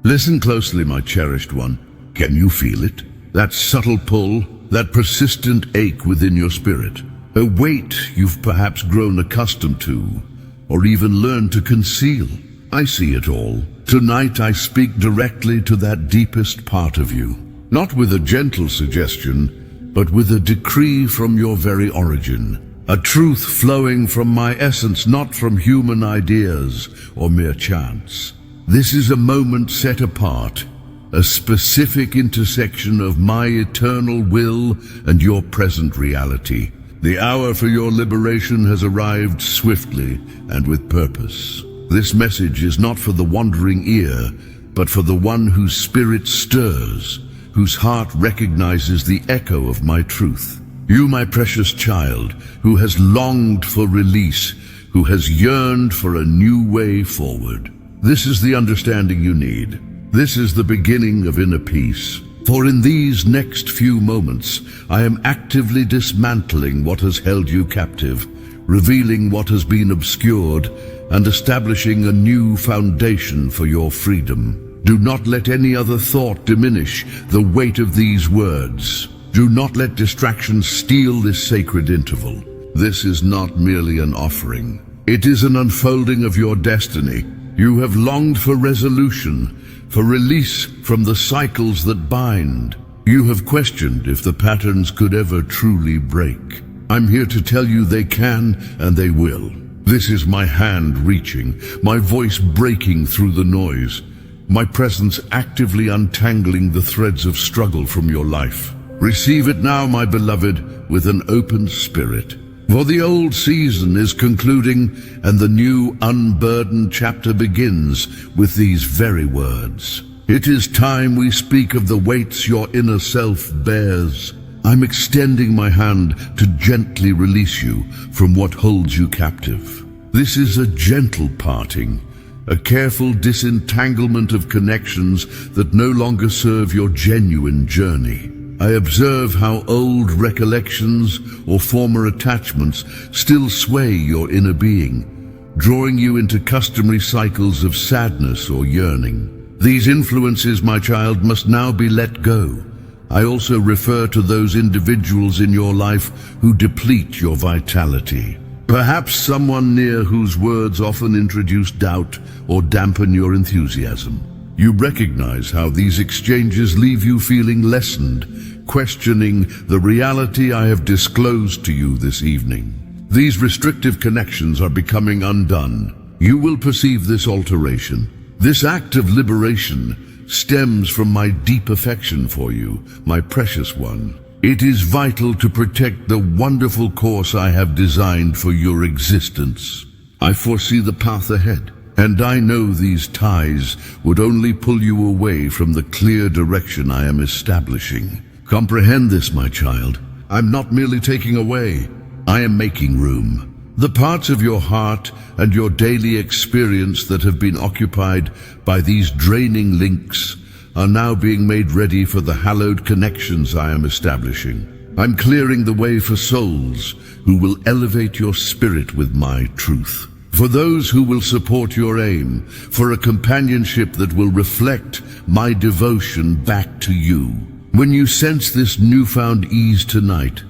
Listen closely, my cherished one. Can you feel it? That subtle pull, that persistent ache within your spirit. A weight you've perhaps grown accustomed to, or even learned to conceal. I see it all. Tonight I speak directly to that deepest part of you. Not with a gentle suggestion, but with a decree from your very origin. A truth flowing from my essence, not from human ideas or mere chance. This is a moment set apart, a specific intersection of my eternal will and your present reality. The hour for your liberation has arrived swiftly and with purpose. This message is not for the wandering ear, but for the one whose spirit stirs, whose heart recognizes the echo of my truth. You, my precious child, who has longed for release, who has yearned for a new way forward. This is the understanding you need. This is the beginning of inner peace. For in these next few moments, I am actively dismantling what has held you captive, revealing what has been obscured, and establishing a new foundation for your freedom. Do not let any other thought diminish the weight of these words. Do not let distractions steal this sacred interval. This is not merely an offering. It is an unfolding of your destiny. You have longed for resolution, for release from the cycles that bind. You have questioned if the patterns could ever truly break. I'm here to tell you they can and they will. This is my hand reaching, my voice breaking through the noise, my presence actively untangling the threads of struggle from your life. Receive it now, my beloved, with an open spirit. For the old season is concluding, and the new unburdened chapter begins with these very words. It is time we speak of the weights your inner self bears. I'm extending my hand to gently release you from what holds you captive. This is a gentle parting, a careful disentanglement of connections that no longer serve your genuine journey. I observe how old recollections or former attachments still sway your inner being, drawing you into customary cycles of sadness or yearning. These influences, my child, must now be let go. I also refer to those individuals in your life who deplete your vitality. Perhaps someone near whose words often introduce doubt or dampen your enthusiasm. You recognize how these exchanges leave you feeling lessened, questioning the reality I have disclosed to you this evening. These restrictive connections are becoming undone. You will perceive this alteration. This act of liberation stems from my deep affection for you, my precious one. It is vital to protect the wonderful course I have designed for your existence. I foresee the path ahead, and I know these ties would only pull you away from the clear direction I am establishing. Comprehend this, my child. I'm not merely taking away, I am making room. The parts of your heart and your daily experience that have been occupied by these draining links are now being made ready for the hallowed connections I am establishing. I'm clearing the way for souls who will elevate your spirit with my truth. For those who will support your aim, for a companionship that will reflect my devotion back to you. When you sense this newfound ease tonight,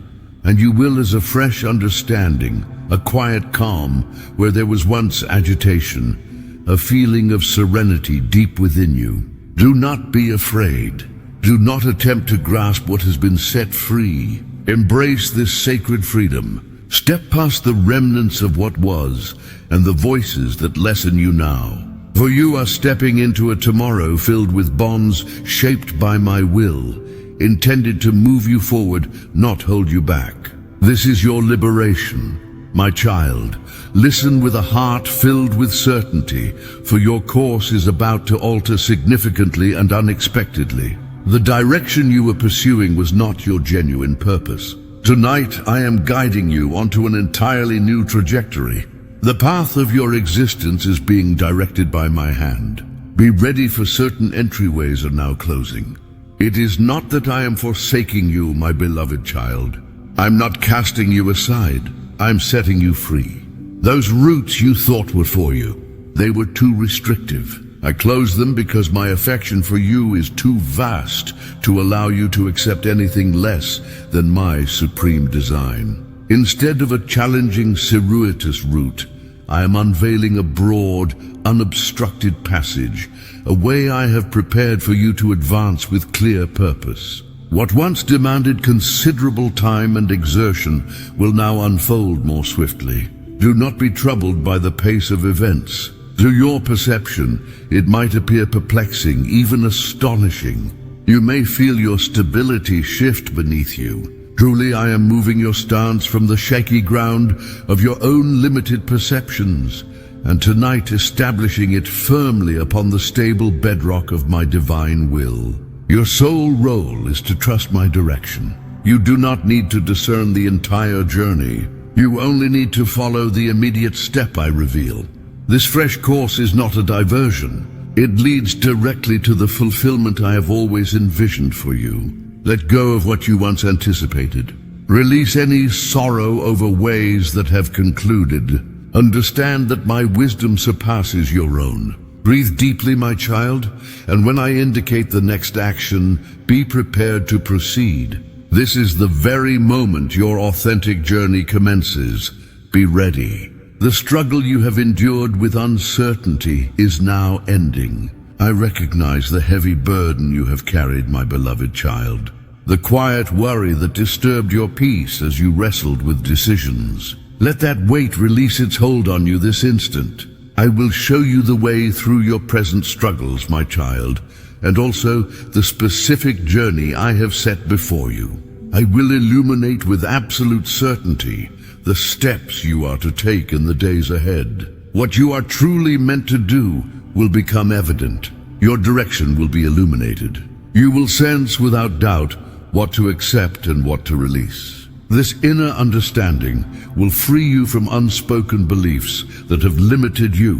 and you will as a fresh understanding, a quiet calm where there was once agitation, a feeling of serenity deep within you. Do not be afraid. Do not attempt to grasp what has been set free. Embrace this sacred freedom. Step past the remnants of what was and the voices that lessen you now. For you are stepping into a tomorrow filled with bonds shaped by my will, intended to move you forward, not hold you back. This is your liberation, my child. Listen with a heart filled with certainty, for your course is about to alter significantly and unexpectedly. The direction you were pursuing was not your genuine purpose. Tonight, I am guiding you onto an entirely new trajectory. The path of your existence is being directed by my hand. Be ready, for certain entryways are now closing. It is not that I am forsaking you, my beloved child. I'm not casting you aside. I'm setting you free. Those roots you thought were for you, they were too restrictive. I close them because my affection for you is too vast to allow you to accept anything less than my supreme design. Instead of a challenging, circuitous route, I am unveiling a broad, unobstructed passage, a way I have prepared for you to advance with clear purpose. What once demanded considerable time and exertion will now unfold more swiftly. Do not be troubled by the pace of events. To your perception, it might appear perplexing, even astonishing. You may feel your stability shift beneath you. Truly, I am moving your stance from the shaky ground of your own limited perceptions, and tonight establishing it firmly upon the stable bedrock of my divine will. Your sole role is to trust my direction. You do not need to discern the entire journey. You only need to follow the immediate step I reveal. This fresh course is not a diversion. It leads directly to the fulfillment I have always envisioned for you. Let go of what you once anticipated. Release any sorrow over ways that have concluded. Understand that my wisdom surpasses your own. Breathe deeply, my child, and when I indicate the next action, be prepared to proceed. This is the very moment your authentic journey commences. Be ready. The struggle you have endured with uncertainty is now ending. I recognize the heavy burden you have carried, my beloved child. The quiet worry that disturbed your peace as you wrestled with decisions. Let that weight release its hold on you this instant. I will show you the way through your present struggles, my child, and also the specific journey I have set before you. I will illuminate with absolute certainty the steps you are to take in the days ahead. What you are truly meant to do will become evident. Your direction will be illuminated. You will sense without doubt what to accept and what to release. This inner understanding will free you from unspoken beliefs that have limited you,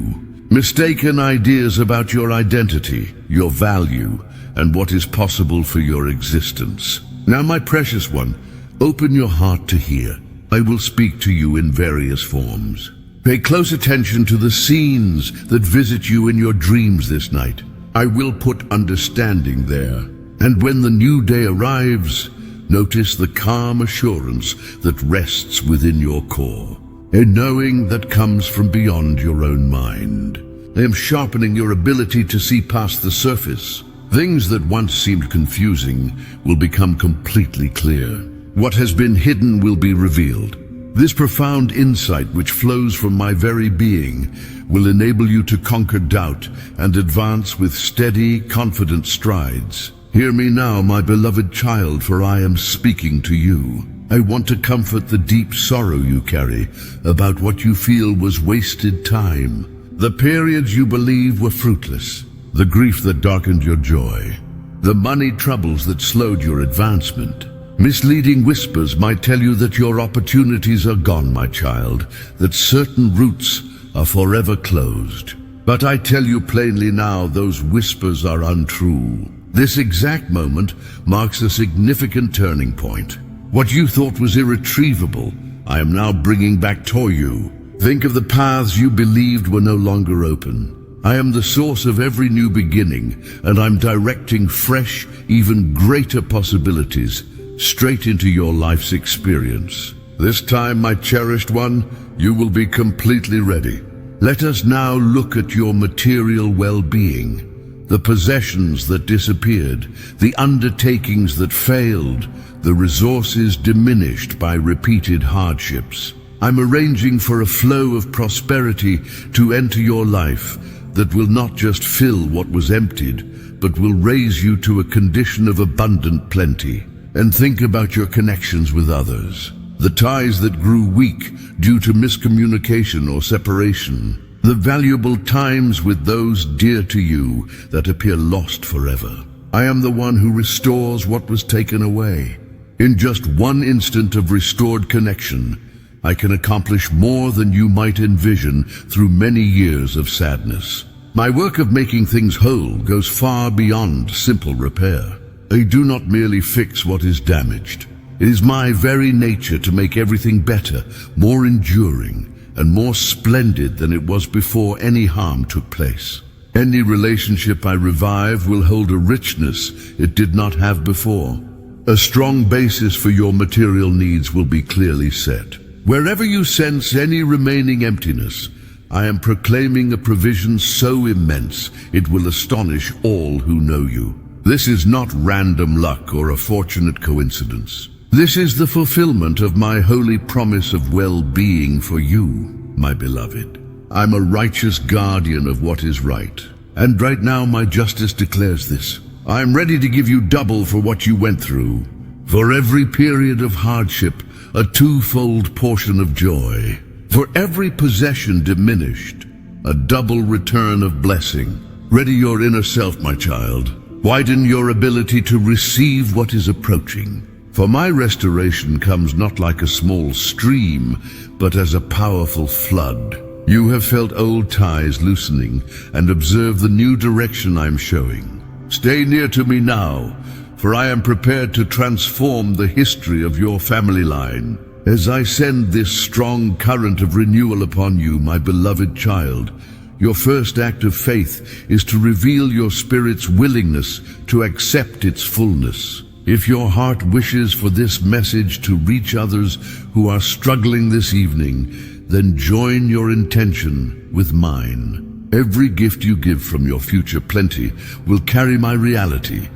mistaken ideas about your identity, your value, and what is possible for your existence. Now, my precious one, open your heart to hear. I will speak to you in various forms. Pay close attention to the scenes that visit you in your dreams this night. I will put understanding there. And when the new day arrives, notice the calm assurance that rests within your core, a knowing that comes from beyond your own mind. I am sharpening your ability to see past the surface. Things that once seemed confusing will become completely clear. What has been hidden will be revealed. This profound insight which flows from my very being will enable you to conquer doubt and advance with steady, confident strides. Hear me now, my beloved child, for I am speaking to you. I want to comfort the deep sorrow you carry about what you feel was wasted time. The periods you believe were fruitless, the grief that darkened your joy, the money troubles that slowed your advancement. Misleading whispers might tell you that your opportunities are gone, my child, that certain routes are forever closed. But I tell you plainly now, those whispers are untrue. This exact moment marks a significant turning point. What you thought was irretrievable, I am now bringing back to you. Think of the paths you believed were no longer open. I am the source of every new beginning, and I'm directing fresh, even greater possibilities straight into your life's experience. This time, my cherished one, you will be completely ready. Let us now look at your material well-being, the possessions that disappeared, the undertakings that failed, the resources diminished by repeated hardships. I'm arranging for a flow of prosperity to enter your life that will not just fill what was emptied, but will raise you to a condition of abundant plenty. And think about your connections with others, the ties that grew weak due to miscommunication or separation, the valuable times with those dear to you that appear lost forever. I am the one who restores what was taken away. In just one instant of restored connection, I can accomplish more than you might envision through many years of sadness. My work of making things whole goes far beyond simple repair. I do not merely fix what is damaged. It is my very nature to make everything better, more enduring, and more splendid than it was before any harm took place. Any relationship I revive will hold a richness it did not have before. A strong basis for your material needs will be clearly set. Wherever you sense any remaining emptiness, I am proclaiming a provision so immense it will astonish all who know you. This is not random luck or a fortunate coincidence. This is the fulfillment of my holy promise of well-being for you, my beloved. I'm a righteous guardian of what is right, and right now my justice declares this. I'm ready to give you double for what you went through. For every period of hardship, a twofold portion of joy. For every possession diminished, a double return of blessing. Ready your inner self, my child. Widen your ability to receive what is approaching. For my restoration comes not like a small stream, but as a powerful flood. You have felt old ties loosening and observe the new direction I'm showing. Stay near to me now, for I am prepared to transform the history of your family line. As I send this strong current of renewal upon you, my beloved child, your first act of faith is to reveal your spirit's willingness to accept its fullness. If your heart wishes for this message to reach others who are struggling this evening, then join your intention with mine. Every gift you give from your future plenty will carry my reality,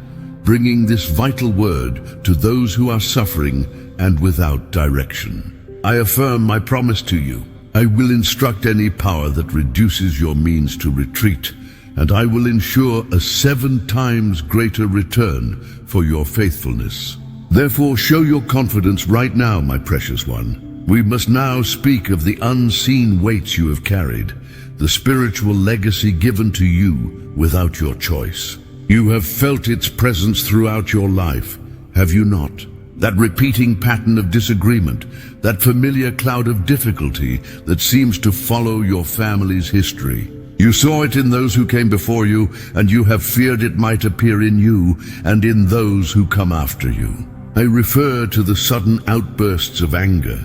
bringing this vital word to those who are suffering and without direction. I affirm my promise to you. I will instruct any power that reduces your means to retreat, and I will ensure a 7 times greater return for your faithfulness. Therefore, show your confidence right now, my precious one. We must now speak of the unseen weights you have carried, the spiritual legacy given to you without your choice. You have felt its presence throughout your life, have you not? That repeating pattern of disagreement, that familiar cloud of difficulty that seems to follow your family's history. You saw it in those who came before you, and you have feared it might appear in you and in those who come after you. I refer to the sudden outbursts of anger,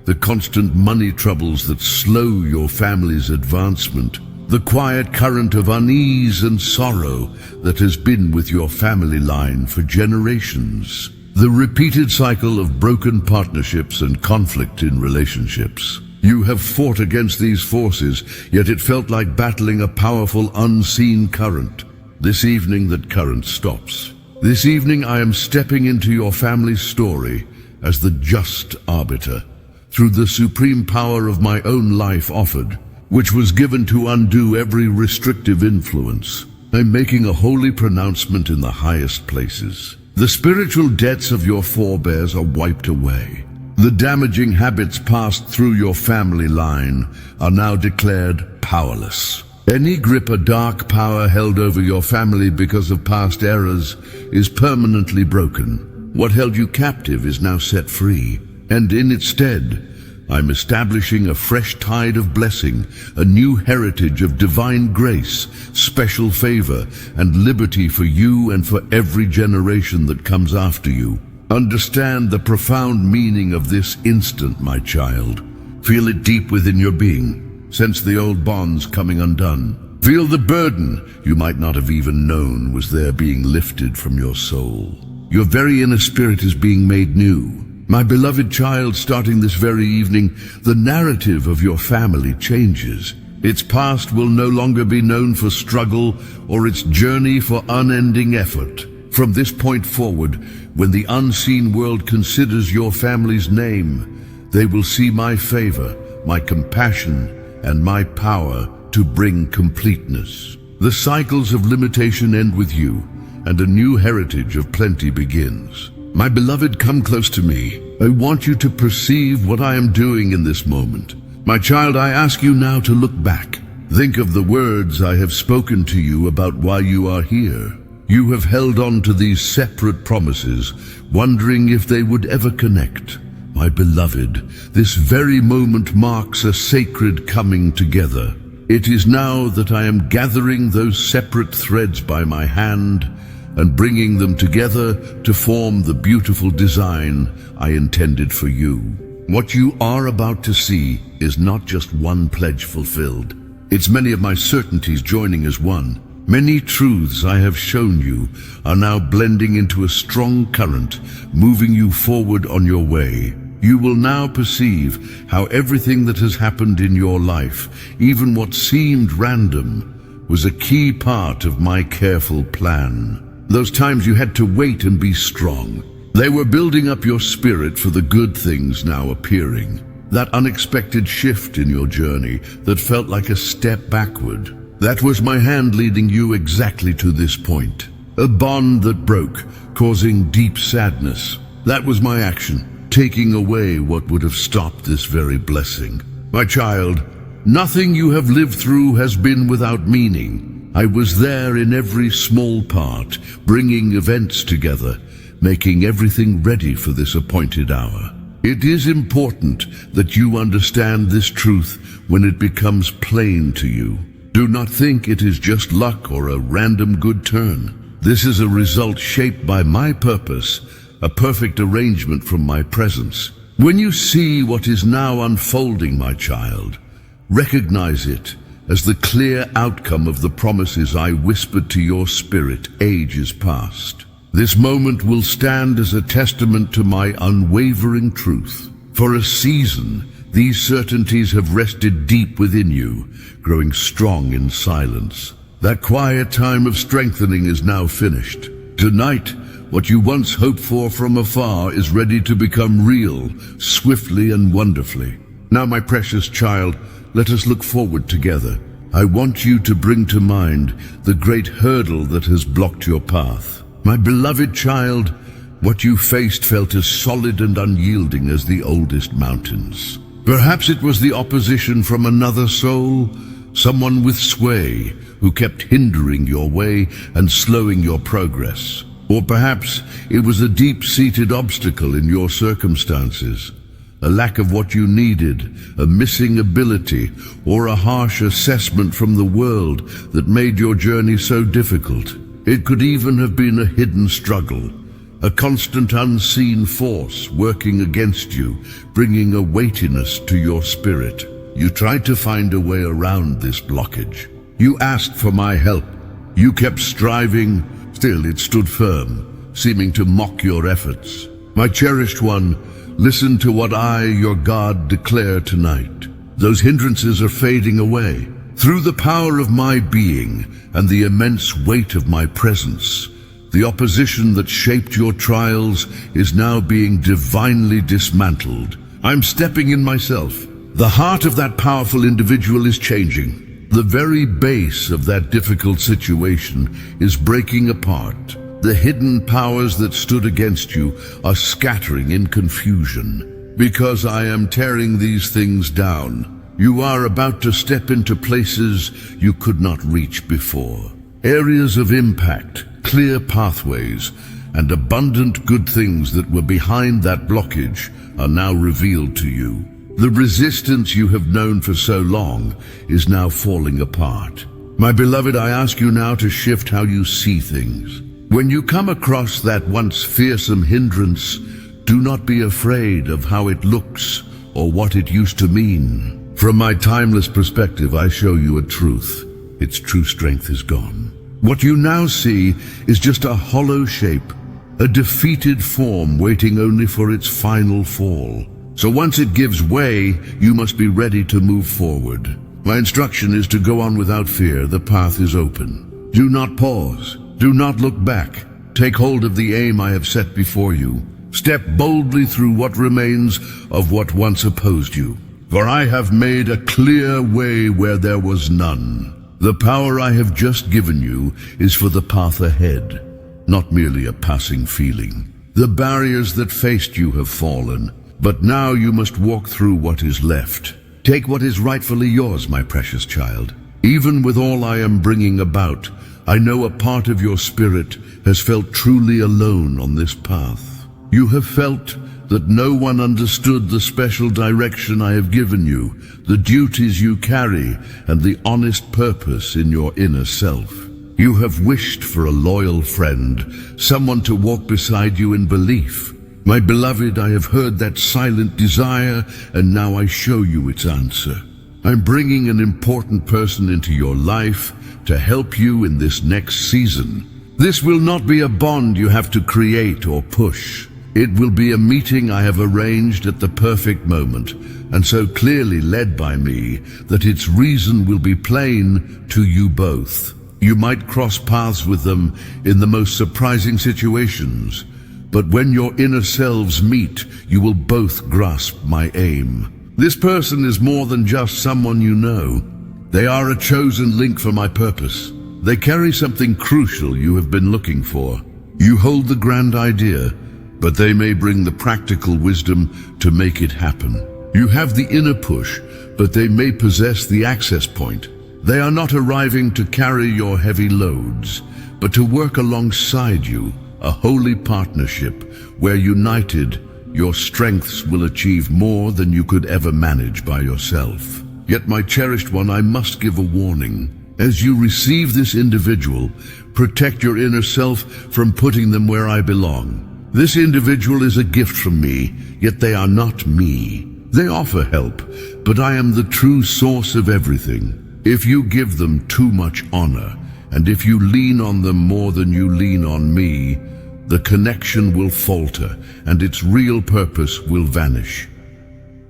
the constant money troubles that slow your family's advancement, the quiet current of unease and sorrow that has been with your family line for generations, the repeated cycle of broken partnerships and conflict in relationships. You have fought against these forces, yet it felt like battling a powerful unseen current. This evening that current stops. This evening I am stepping into your family's story as the just arbiter, through the supreme power of my own life offered, which was given to undo every restrictive influence. I'm making a holy pronouncement in the highest places. The spiritual debts of your forebears are wiped away. The damaging habits passed through your family line are now declared powerless. Any grip a dark power held over your family because of past errors is permanently broken. What held you captive is now set free, and in its stead, I'm establishing a fresh tide of blessing, a new heritage of divine grace, special favor, and liberty for you and for every generation that comes after you. Understand the profound meaning of this instant, my child. Feel it deep within your being. Sense the old bonds coming undone. Feel the burden you might not have even known was there being lifted from your soul. Your very inner spirit is being made new. My beloved child, starting this very evening, the narrative of your family changes. Its past will no longer be known for struggle or its journey for unending effort. From this point forward, when the unseen world considers your family's name, they will see my favor, my compassion, and my power to bring completeness. The cycles of limitation end with you, and a new heritage of plenty begins. My beloved, come close to me. I want you to perceive what I am doing in this moment. My child, I ask you now to look back. Think of the words I have spoken to you about why you are here. You have held on to these separate promises, wondering if they would ever connect. My beloved, this very moment marks a sacred coming together. It is now that I am gathering those separate threads by my hand and bringing them together to form the beautiful design I intended for you. What you are about to see is not just one pledge fulfilled. It's many of my certainties joining as one. Many truths I have shown you are now blending into a strong current, moving you forward on your way. You will now perceive how everything that has happened in your life, even what seemed random, was a key part of my careful plan. Those times you had to wait and be strong, they were building up your spirit for the good things now appearing. That unexpected shift in your journey that felt like a step backward, that was my hand leading you exactly to this point. A bond that broke, causing deep sadness. That was my action, taking away what would have stopped this very blessing. My child, nothing you have lived through has been without meaning. I was there in every small part, bringing events together, making everything ready for this appointed hour. It is important that you understand this truth when it becomes plain to you. Do not think it is just luck or a random good turn. This is a result shaped by my purpose, a perfect arrangement from my presence. When you see what is now unfolding, my child, recognize it as the clear outcome of the promises I whispered to your spirit ages past. This moment will stand as a testament to my unwavering truth. For a season, these certainties have rested deep within you, growing strong in silence. That quiet time of strengthening is now finished. Tonight, what you once hoped for from afar is ready to become real, swiftly and wonderfully. Now, my precious child, let us look forward together. I want you to bring to mind the great hurdle that has blocked your path. My beloved child, what you faced felt as solid and unyielding as the oldest mountains. Perhaps it was the opposition from another soul, someone with sway who kept hindering your way and slowing your progress. Or perhaps it was a deep-seated obstacle in your circumstances, a lack of what you needed, a missing ability, or a harsh assessment from the world that made your journey so difficult. It could even have been a hidden struggle, a constant unseen force working against you, bringing a weightiness to your spirit. You tried to find a way around this blockage. You asked for my help. You kept striving, still it stood firm, seeming to mock your efforts. My cherished one, listen to what I, your God, declare tonight. Those hindrances are fading away. Through the power of my being and the immense weight of my presence, the opposition that shaped your trials is now being divinely dismantled. I'm stepping in myself. The heart of that powerful individual is changing. The very base of that difficult situation is breaking apart. The hidden powers that stood against you are scattering in confusion. Because I am tearing these things down, you are about to step into places you could not reach before. Areas of impact, clear pathways, and abundant good things that were behind that blockage are now revealed to you. The resistance you have known for so long is now falling apart. My beloved, I ask you now to shift how you see things. When you come across that once fearsome hindrance, do not be afraid of how it looks or what it used to mean. From my timeless perspective, I show you a truth. Its true strength is gone. What you now see is just a hollow shape, a defeated form waiting only for its final fall. So once it gives way, you must be ready to move forward. My instruction is to go on without fear. The path is open. Do not pause. Do not look back. Take hold of the aim I have set before you. Step boldly through what remains of what once opposed you. For I have made a clear way where there was none. The power I have just given you is for the path ahead, not merely a passing feeling. The barriers that faced you have fallen, but now you must walk through what is left. Take what is rightfully yours, my precious child. Even with all I am bringing about, I know a part of your spirit has felt truly alone on this path. You have felt that no one understood the special direction I have given you, the duties you carry, and the honest purpose in your inner self. You have wished for a loyal friend, someone to walk beside you in belief. My beloved, I have heard that silent desire, and now I show you its answer. I'm bringing an important person into your life to help you in this next season. This will not be a bond you have to create or push. It will be a meeting I have arranged at the perfect moment, and so clearly led by me that its reason will be plain to you both. You might cross paths with them in the most surprising situations, but when your inner selves meet, you will both grasp my aim. This person is more than just someone you know. They are a chosen link for my purpose. They carry something crucial you have been looking for. You hold the grand idea, but they may bring the practical wisdom to make it happen. You have the inner push, but they may possess the access point. They are not arriving to carry your heavy loads, but to work alongside you, a holy partnership where united, your strengths will achieve more than you could ever manage by yourself. Yet, my cherished one, I must give a warning. As you receive this individual, protect your inner self from putting them where I belong. This individual is a gift from me, yet they are not me. They offer help, but I am the true source of everything. If you give them too much honor, and if you lean on them more than you lean on me, the connection will falter, and its real purpose will vanish.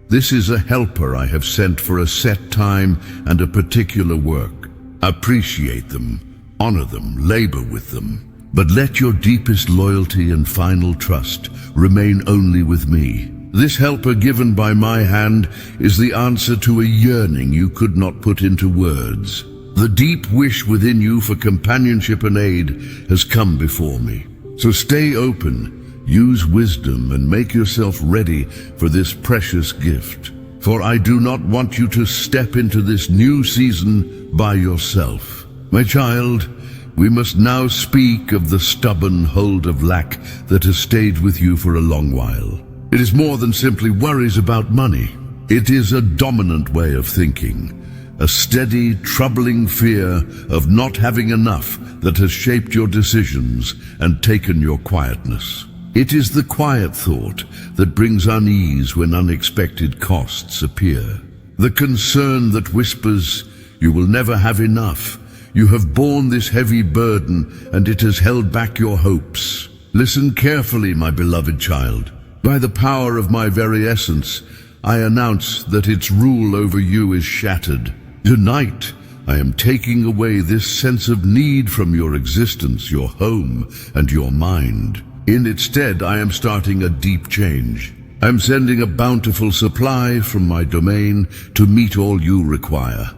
This is a helper I have sent for a set time and a particular work. Appreciate them, honor them, labor with them, but let your deepest loyalty and final trust remain only with me. This helper given by my hand is the answer to a yearning you could not put into words. The deep wish within you for companionship and aid has come before me. So stay open, use wisdom, and make yourself ready for this precious gift. For I do not want you to step into this new season by yourself. My child, we must now speak of the stubborn hold of lack that has stayed with you for a long while. It is more than simply worries about money. It is a dominant way of thinking, a steady, troubling fear of not having enough that has shaped your decisions and taken your quietness. It is the quiet thought that brings unease when unexpected costs appear. The concern that whispers, "You will never have enough. You have borne this heavy burden and it has held back your hopes." Listen carefully, my beloved child. By the power of my very essence, I announce that its rule over you is shattered. Tonight, I am taking away this sense of need from your existence, your home, and your mind. In its stead, I am starting a deep change. I am sending a bountiful supply from my domain to meet all you require.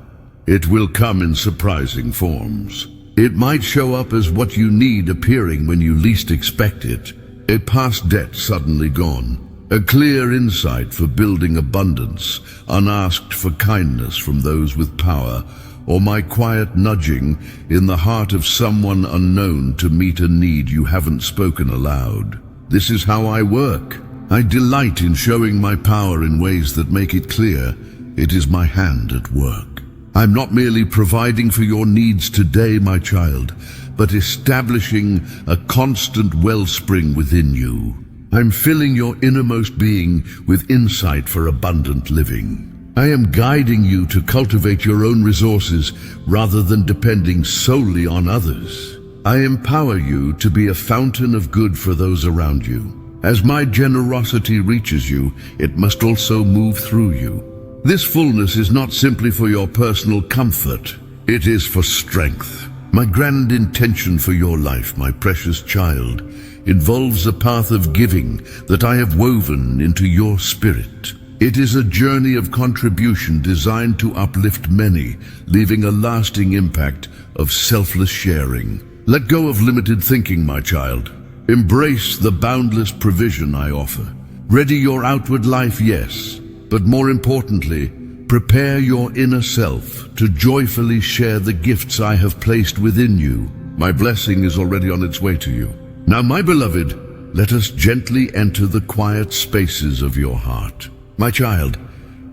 It will come in surprising forms. It might show up as what you need appearing when you least expect it. A past debt suddenly gone. A clear insight for building abundance, unasked for kindness from those with power, or my quiet nudging in the heart of someone unknown to meet a need you haven't spoken aloud. This is how I work. I delight in showing my power in ways that make it clear it is my hand at work. I'm not merely providing for your needs today, my child, but establishing a constant wellspring within you. I'm filling your innermost being with insight for abundant living. I am guiding you to cultivate your own resources rather than depending solely on others. I empower you to be a fountain of good for those around you. As my generosity reaches you, it must also move through you. This fullness is not simply for your personal comfort, it is for strength. My grand intention for your life, my precious child, involves a path of giving that I have woven into your spirit. It is a journey of contribution designed to uplift many, leaving a lasting impact of selfless sharing. Let go of limited thinking, my child. Embrace the boundless provision I offer. Ready your outward life, yes, but more importantly, prepare your inner self to joyfully share the gifts I have placed within you. My blessing is already on its way to you. Now, my beloved, let us gently enter the quiet spaces of your heart. My child,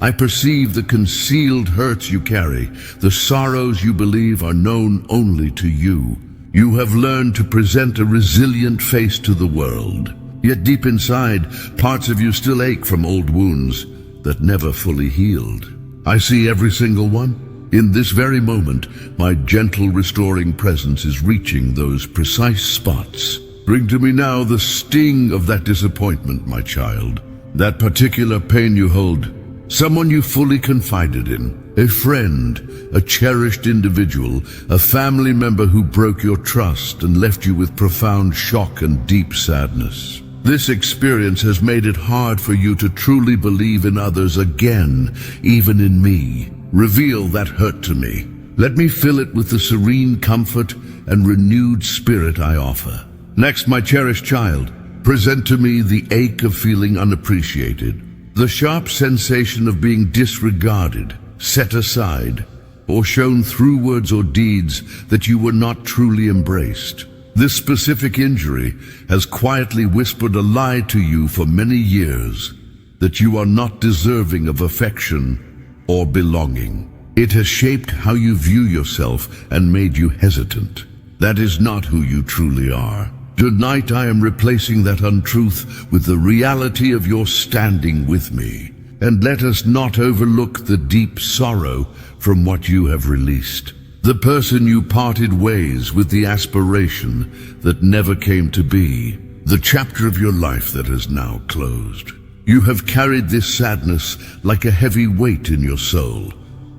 I perceive the concealed hurts you carry, the sorrows you believe are known only to you. You have learned to present a resilient face to the world. Yet deep inside, parts of you still ache from old wounds that never fully healed. I see every single one. In this very moment, my gentle restoring presence is reaching those precise spots. Bring to me now the sting of that disappointment, my child. That particular pain you hold, someone you fully confided in, a friend, a cherished individual, a family member who broke your trust and left you with profound shock and deep sadness. This experience has made it hard for you to truly believe in others again, even in me. Reveal that hurt to me. Let me fill it with the serene comfort and renewed spirit I offer. Next, my cherished child, present to me the ache of feeling unappreciated, the sharp sensation of being disregarded, set aside, or shown through words or deeds that you were not truly embraced. This specific injury has quietly whispered a lie to you for many years, that you are not deserving of affection or belonging. It has shaped how you view yourself and made you hesitant. That is not who you truly are. Tonight I am replacing that untruth with the reality of your standing with me. And let us not overlook the deep sorrow from what you have released. The person you parted ways with, the aspiration that never came to be, the chapter of your life that is now closed. You have carried this sadness like a heavy weight in your soul,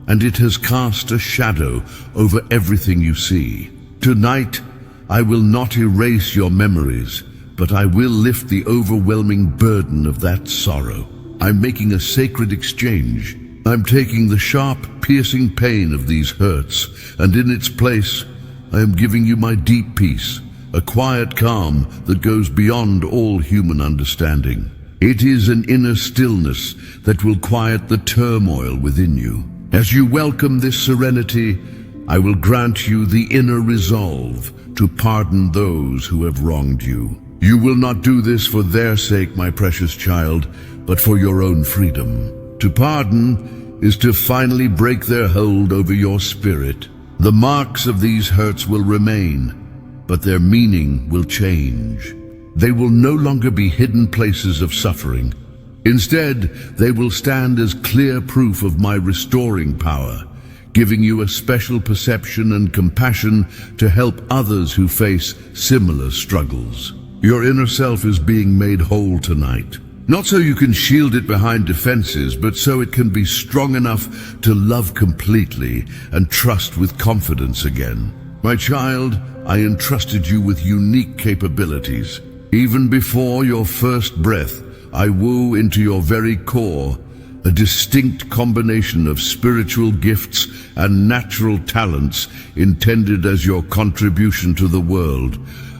and it has cast a shadow over everything you see. Tonight, I will not erase your memories, but I will lift the overwhelming burden of that sorrow. I'm making a sacred exchange. I'm taking the sharp, piercing pain of these hurts, and in its place, I am giving you my deep peace, a quiet calm that goes beyond all human understanding. It is an inner stillness that will quiet the turmoil within you. As you welcome this serenity, I will grant you the inner resolve to pardon those who have wronged you. You will not do this for their sake, my precious child, but for your own freedom. To pardon is to finally break their hold over your spirit. The marks of these hurts will remain, but their meaning will change. They will no longer be hidden places of suffering. Instead, they will stand as clear proof of my restoring power, giving you a special perception and compassion to help others who face similar struggles. Your inner self is being made whole tonight. Not so you can shield it behind defenses, but so it can be strong enough to love completely and trust with confidence again. My child, I entrusted you with unique capabilities. Even before your first breath, I woo into your very core a distinct combination of spiritual gifts and natural talents intended as your contribution to the world,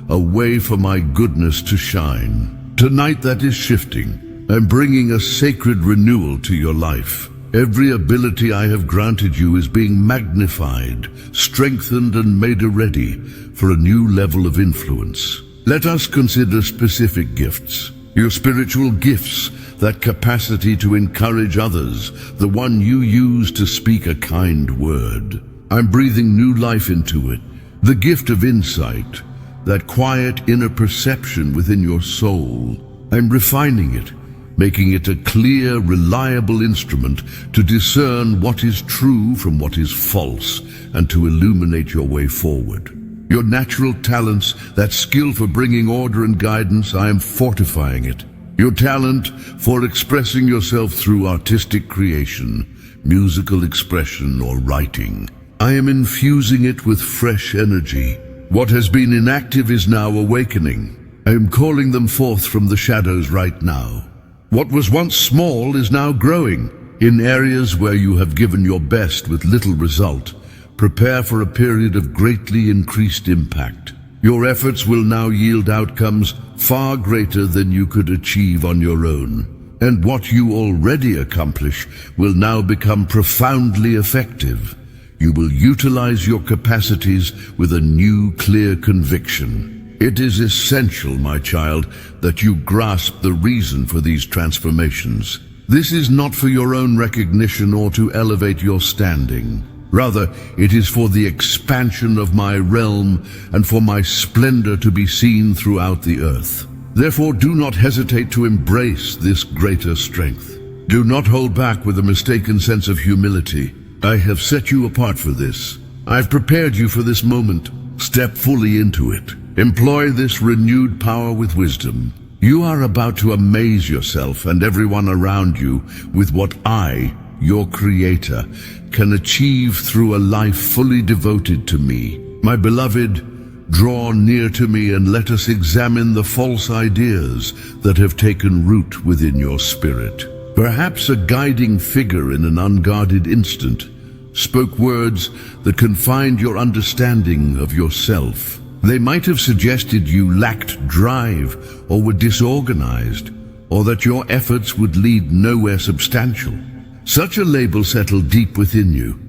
a way for my goodness to shine. Tonight that is shifting. I'm bringing a sacred renewal to your life. Every ability I have granted you is being magnified, strengthened, and made ready for a new level of influence. Let us consider specific gifts. Your spiritual gifts, that capacity to encourage others, the one you use to speak a kind word. I'm breathing new life into it. The gift of insight, that quiet inner perception within your soul. I'm refining it, making it a clear, reliable instrument to discern what is true from what is false and to illuminate your way forward. Your natural talents, that skill for bringing order and guidance, I am fortifying it. Your talent for expressing yourself through artistic creation, musical expression, or writing, I am infusing it with fresh energy. What has been inactive is now awakening. I am calling them forth from the shadows right now. What was once small is now growing. In areas where you have given your best with little result, prepare for a period of greatly increased impact. Your efforts will now yield outcomes far greater than you could achieve on your own. And what you already accomplish will now become profoundly effective. You will utilize your capacities with a new, clear conviction. It is essential, my child, that you grasp the reason for these transformations. This is not for your own recognition or to elevate your standing. Rather, it is for the expansion of my realm and for my splendor to be seen throughout the earth. Therefore, do not hesitate to embrace this greater strength. Do not hold back with a mistaken sense of humility. I have set you apart for this. I've prepared you for this moment. Step fully into it. Employ this renewed power with wisdom. You are about to amaze yourself and everyone around you with what I, your Creator, can achieve through a life fully devoted to me. My beloved, draw near to me and let us examine the false ideas that have taken root within your spirit. Perhaps a guiding figure in an unguarded instant spoke words that confined your understanding of yourself. They might have suggested you lacked drive or were disorganized, or that your efforts would lead nowhere substantial. Such a label settled deep within you,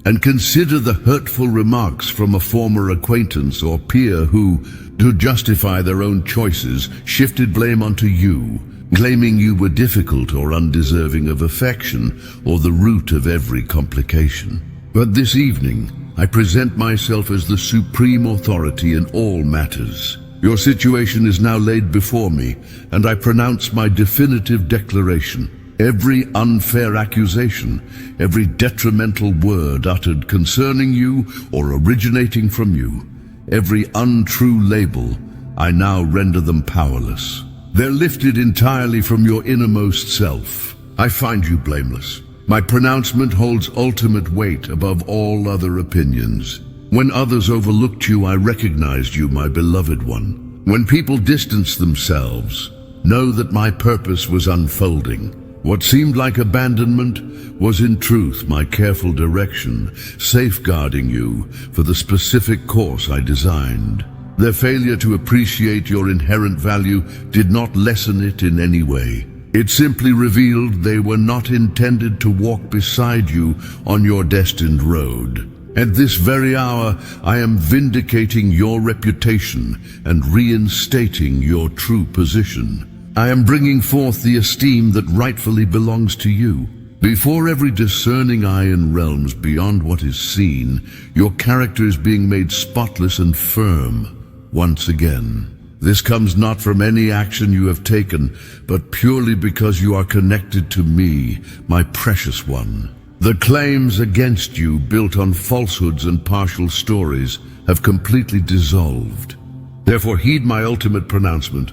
and consider the hurtful remarks from a former acquaintance or peer who, to justify their own choices, shifted blame onto you, claiming you were difficult or undeserving of affection or the root of every complication. But this evening, I present myself as the supreme authority in all matters. Your situation is now laid before me, and I pronounce my definitive declaration. Every unfair accusation, every detrimental word uttered concerning you or originating from you, every untrue label, I now render them powerless. They're lifted entirely from your innermost self. I find you blameless. My pronouncement holds ultimate weight above all other opinions. When others overlooked you, I recognized you, my beloved one. When people distanced themselves, know that my purpose was unfolding. What seemed like abandonment was in truth my careful direction, safeguarding you for the specific course I designed. Their failure to appreciate your inherent value did not lessen it in any way. It simply revealed they were not intended to walk beside you on your destined road. At this very hour, I am vindicating your reputation and reinstating your true position. I am bringing forth the esteem that rightfully belongs to you. Before every discerning eye in realms beyond what is seen, your character is being made spotless and firm once again. This comes not from any action you have taken, but purely because you are connected to me, my precious one. The claims against you, built on falsehoods and partial stories, have completely dissolved. Therefore heed my ultimate pronouncement.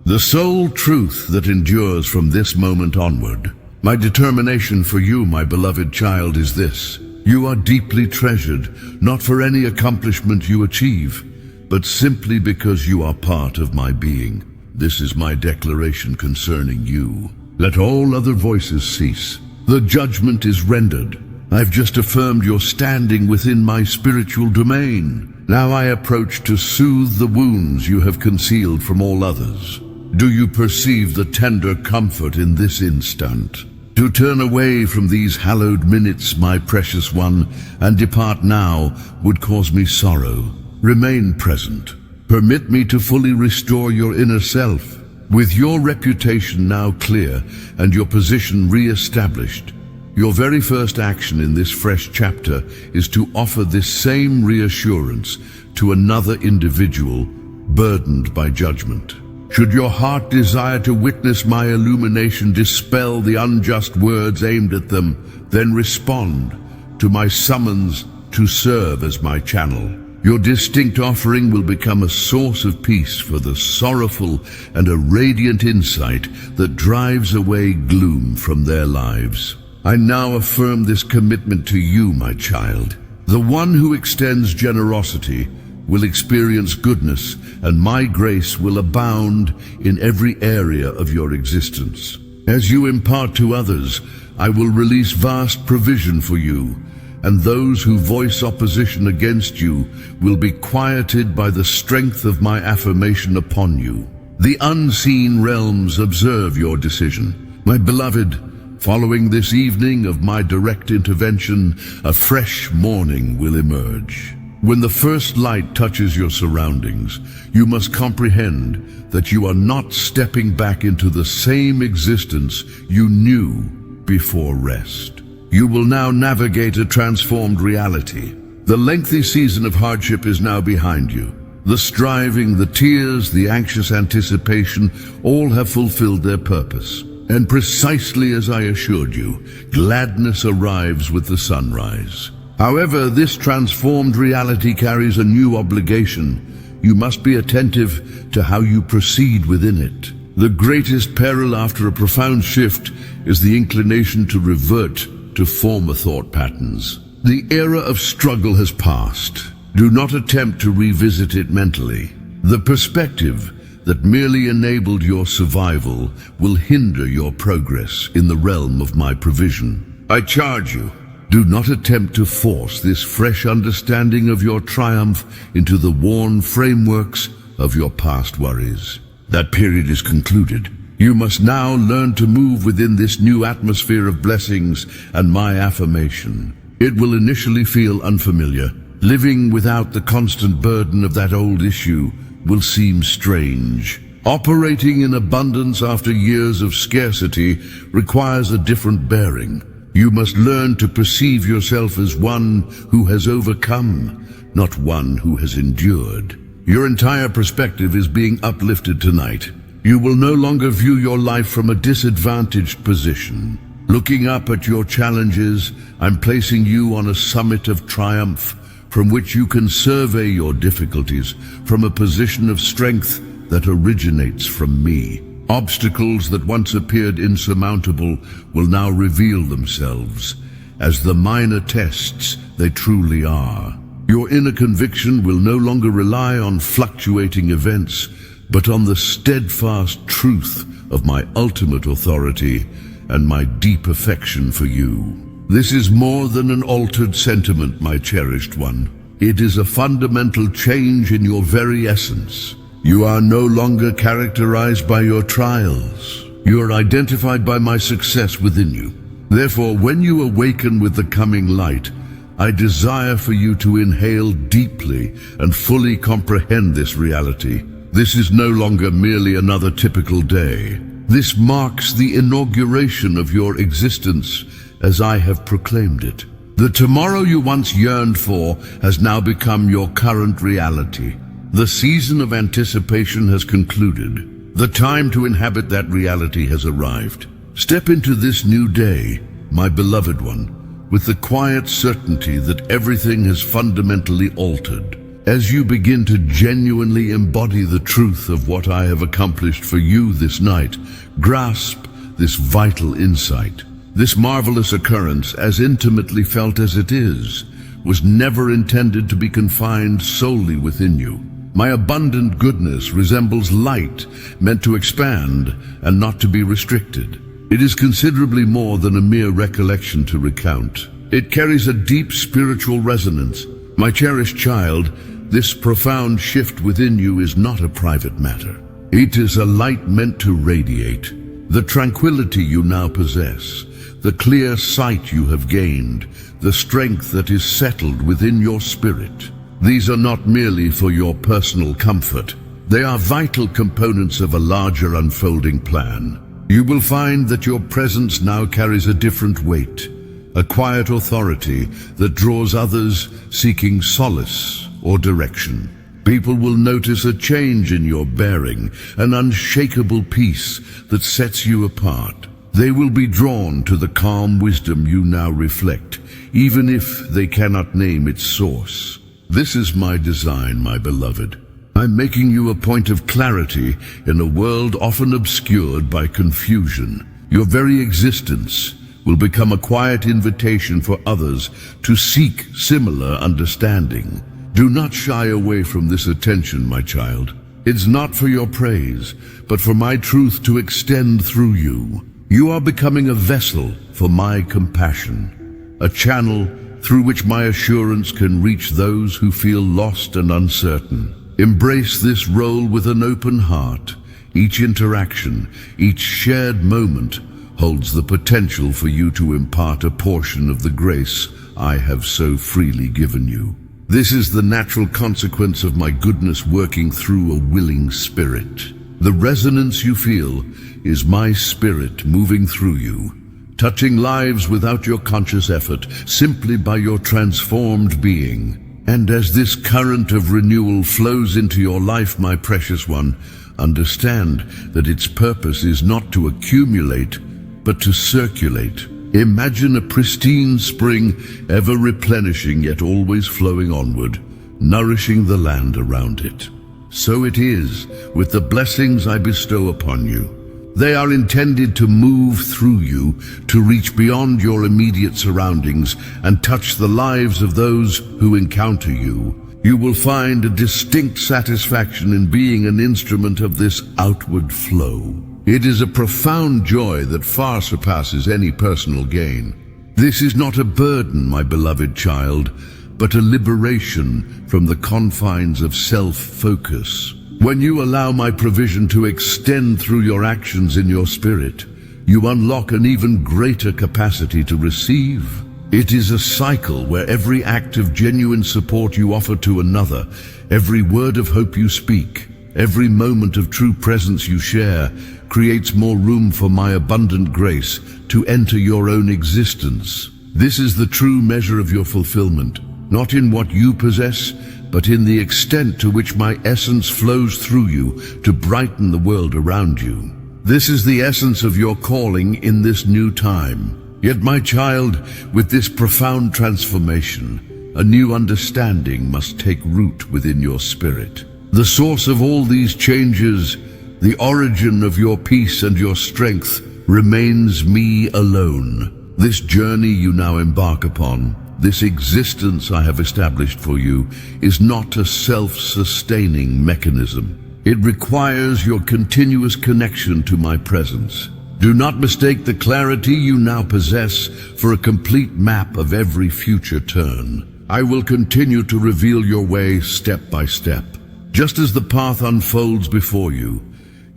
The sole truth that endures from this moment onward. My determination for you, my beloved child, is this. You are deeply treasured, not for any accomplishment you achieve, but simply because you are part of my being. This is my declaration concerning you. Let all other voices cease. The judgment is rendered. I've just affirmed your standing within my spiritual domain. Now I approach to soothe the wounds you have concealed from all others. Do you perceive the tender comfort in this instant? To turn away from these hallowed minutes, my precious one, and depart now would cause me sorrow. Remain present. Permit me to fully restore your inner self. With your reputation now clear and your position re-established, your very first action in this fresh chapter is to offer this same reassurance to another individual burdened by judgment. Should your heart desire to witness my illumination dispel the unjust words aimed at them, then respond to my summons to serve as my channel. Your distinct offering will become a source of peace for the sorrowful and a radiant insight that drives away gloom from their lives. I now affirm this commitment to you, my child. The one who extends generosity will experience goodness, and my grace will abound in every area of your existence. As you impart to others, I will release vast provision for you, and those who voice opposition against you will be quieted by the strength of my affirmation upon you. The unseen realms observe your decision. My beloved, following this evening of my direct intervention, a fresh morning will emerge. When the first light touches your surroundings, you must comprehend that you are not stepping back into the same existence you knew before rest. You will now navigate a transformed reality. The lengthy season of hardship is now behind you. The striving, the tears, the anxious anticipation, all have fulfilled their purpose. And precisely as I assured you, gladness arrives with the sunrise. However, this transformed reality carries a new obligation. You must be attentive to how you proceed within it. The greatest peril after a profound shift is the inclination to revert to former thought patterns. The era of struggle has passed. Do not attempt to revisit it mentally. The perspective that merely enabled your survival will hinder your progress in the realm of my provision. I charge you, do not attempt to force this fresh understanding of your triumph into the worn frameworks of your past worries. That period is concluded. You must now learn to move within this new atmosphere of blessings and my affirmation. It will initially feel unfamiliar. Living without the constant burden of that old issue will seem strange. Operating in abundance after years of scarcity requires a different bearing. You must learn to perceive yourself as one who has overcome, not one who has endured. Your entire perspective is being uplifted tonight. You will no longer view your life from a disadvantaged position. Looking up at your challenges, I'm placing you on a summit of triumph from which you can survey your difficulties from a position of strength that originates from me. Obstacles that once appeared insurmountable will now reveal themselves as the minor tests they truly are. Your inner conviction will no longer rely on fluctuating events, but on the steadfast truth of my ultimate authority and my deep affection for you. This is more than an altered sentiment, my cherished one. It is a fundamental change in your very essence. You are no longer characterized by your trials. You are identified by my success within you. Therefore, when you awaken with the coming light, I desire for you to inhale deeply and fully comprehend this reality. This is no longer merely another typical day. This marks the inauguration of your existence as I have proclaimed it. The tomorrow you once yearned for has now become your current reality. The season of anticipation has concluded. The time to inhabit that reality has arrived. Step into this new day, my beloved one, with the quiet certainty that everything has fundamentally altered. As you begin to genuinely embody the truth of what I have accomplished for you this night, grasp this vital insight. This marvelous occurrence, as intimately felt as it is, was never intended to be confined solely within you. My abundant goodness resembles light meant to expand and not to be restricted. It is considerably more than a mere recollection to recount. It carries a deep spiritual resonance. My cherished child, this profound shift within you is not a private matter. It is a light meant to radiate. The tranquility you now possess, the clear sight you have gained, the strength that is settled within your spirit. These are not merely for your personal comfort. They are vital components of a larger unfolding plan. You will find that your presence now carries a different weight, a quiet authority that draws others seeking solace or direction. People will notice a change in your bearing, an unshakable peace that sets you apart. They will be drawn to the calm wisdom you now reflect, even if they cannot name its source. This is my design, my beloved. I'm making you a point of clarity in a world often obscured by confusion. Your very existence will become a quiet invitation for others to seek similar understanding. Do not shy away from this attention, my child. It's not for your praise, but for my truth to extend through you. You are becoming a vessel for my compassion, a channel through which my assurance can reach those who feel lost and uncertain. Embrace this role with an open heart. Each interaction, each shared moment holds the potential for you to impart a portion of the grace I have so freely given you. This is the natural consequence of my goodness working through a willing spirit. The resonance you feel is my spirit moving through you, touching lives without your conscious effort, simply by your transformed being. And as this current of renewal flows into your life, my precious one, understand that its purpose is not to accumulate, but to circulate. Imagine a pristine spring, ever replenishing yet always flowing onward, nourishing the land around it. So it is with the blessings I bestow upon you. They are intended to move through you, to reach beyond your immediate surroundings and touch the lives of those who encounter you. You will find a distinct satisfaction in being an instrument of this outward flow. It is a profound joy that far surpasses any personal gain. This is not a burden, my beloved child, but a liberation from the confines of self-focus. When you allow my provision to extend through your actions in your spirit, you unlock an even greater capacity to receive. It is a cycle where every act of genuine support you offer to another, every word of hope you speak, every moment of true presence you share, creates more room for my abundant grace to enter your own existence. This is the true measure of your fulfillment, not in what you possess, but in the extent to which my essence flows through you to brighten the world around you. This is the essence of your calling in this new time. Yet, my child, with this profound transformation, a new understanding must take root within your spirit. The source of all these changes, the origin of your peace and your strength, remains me alone. This journey you now embark upon, this existence I have established for you, is not a self-sustaining mechanism. It requires your continuous connection to my presence. Do not mistake the clarity you now possess for a complete map of every future turn. I will continue to reveal your way step by step. Just as the path unfolds before you,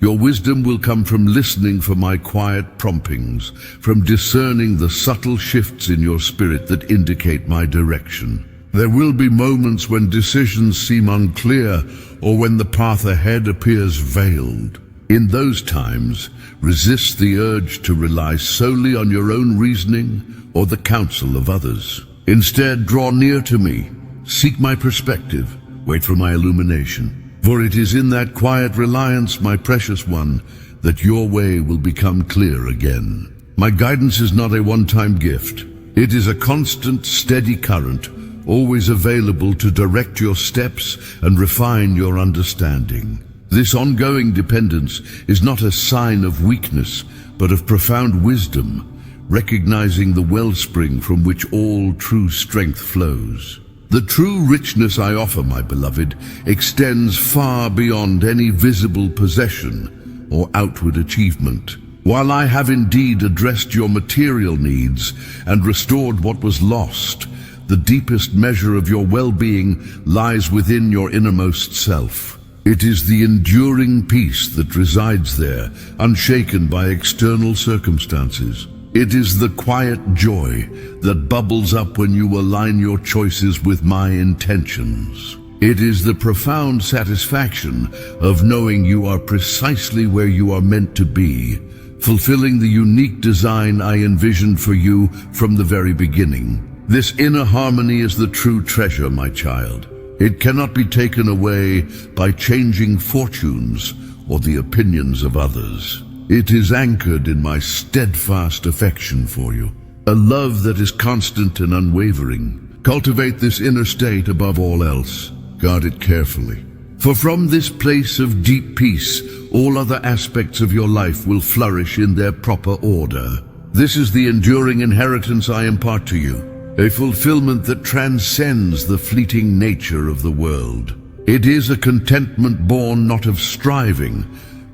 your wisdom will come from listening for my quiet promptings, from discerning the subtle shifts in your spirit that indicate my direction. There will be moments when decisions seem unclear or when the path ahead appears veiled. In those times, resist the urge to rely solely on your own reasoning or the counsel of others. Instead, draw near to me, seek my perspective, wait for my illumination. For it is in that quiet reliance, my precious one, that your way will become clear again. My guidance is not a one-time gift. It is a constant, steady current, always available to direct your steps and refine your understanding. This ongoing dependence is not a sign of weakness, but of profound wisdom, recognizing the wellspring from which all true strength flows. The true richness I offer, my beloved, extends far beyond any visible possession or outward achievement. While I have indeed addressed your material needs and restored what was lost, the deepest measure of your well-being lies within your innermost self. It is the enduring peace that resides there, unshaken by external circumstances. It is the quiet joy that bubbles up when you align your choices with my intentions. It is the profound satisfaction of knowing you are precisely where you are meant to be, fulfilling the unique design I envisioned for you from the very beginning. This inner harmony is the true treasure, my child. It cannot be taken away by changing fortunes or the opinions of others. It is anchored in my steadfast affection for you, a love that is constant and unwavering. Cultivate this inner state above all else. Guard it carefully. For from this place of deep peace, all other aspects of your life will flourish in their proper order. This is the enduring inheritance I impart to you, a fulfillment that transcends the fleeting nature of the world. It is a contentment born not of striving,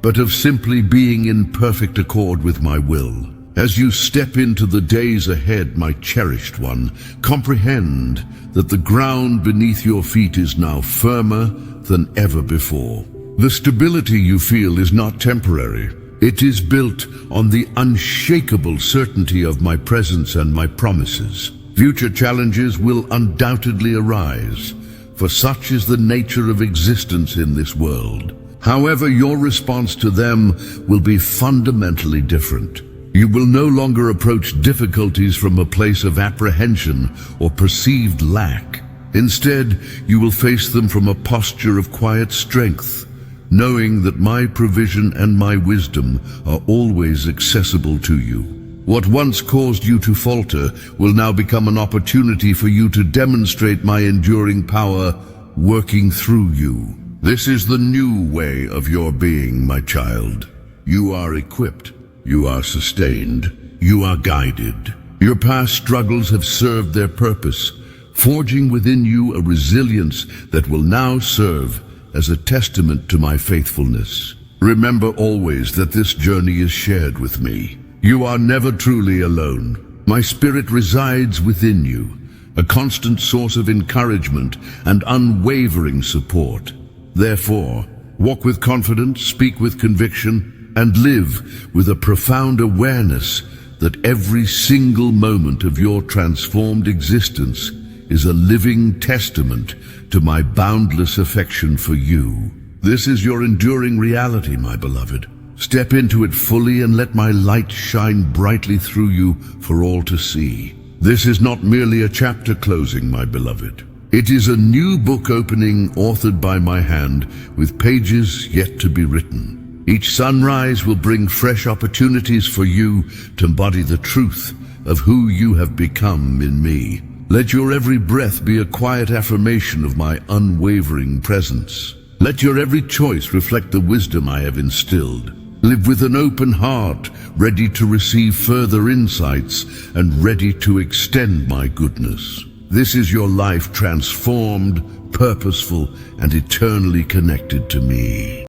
but of simply being in perfect accord with my will. As you step into the days ahead, my cherished one, comprehend that the ground beneath your feet is now firmer than ever before. The stability you feel is not temporary. It is built on the unshakable certainty of my presence and my promises. Future challenges will undoubtedly arise, for such is the nature of existence in this world. However, your response to them will be fundamentally different. You will no longer approach difficulties from a place of apprehension or perceived lack. Instead, you will face them from a posture of quiet strength, knowing that my provision and my wisdom are always accessible to you. What once caused you to falter will now become an opportunity for you to demonstrate my enduring power working through you. This is the new way of your being, my child. You are equipped, you are sustained, you are guided. Your past struggles have served their purpose, forging within you a resilience that will now serve as a testament to my faithfulness. Remember always that this journey is shared with me. You are never truly alone. My spirit resides within you, a constant source of encouragement and unwavering support. Therefore, walk with confidence, speak with conviction, and live with a profound awareness that every single moment of your transformed existence is a living testament to my boundless affection for you. This is your enduring reality, my beloved. Step into it fully and let my light shine brightly through you for all to see. This is not merely a chapter closing, my beloved. It is a new book opening authored by my hand with pages yet to be written. Each sunrise will bring fresh opportunities for you to embody the truth of who you have become in me. Let your every breath be a quiet affirmation of my unwavering presence. Let your every choice reflect the wisdom I have instilled. Live with an open heart, ready to receive further insights and ready to extend my goodness. This is your life transformed, purposeful, and eternally connected to me.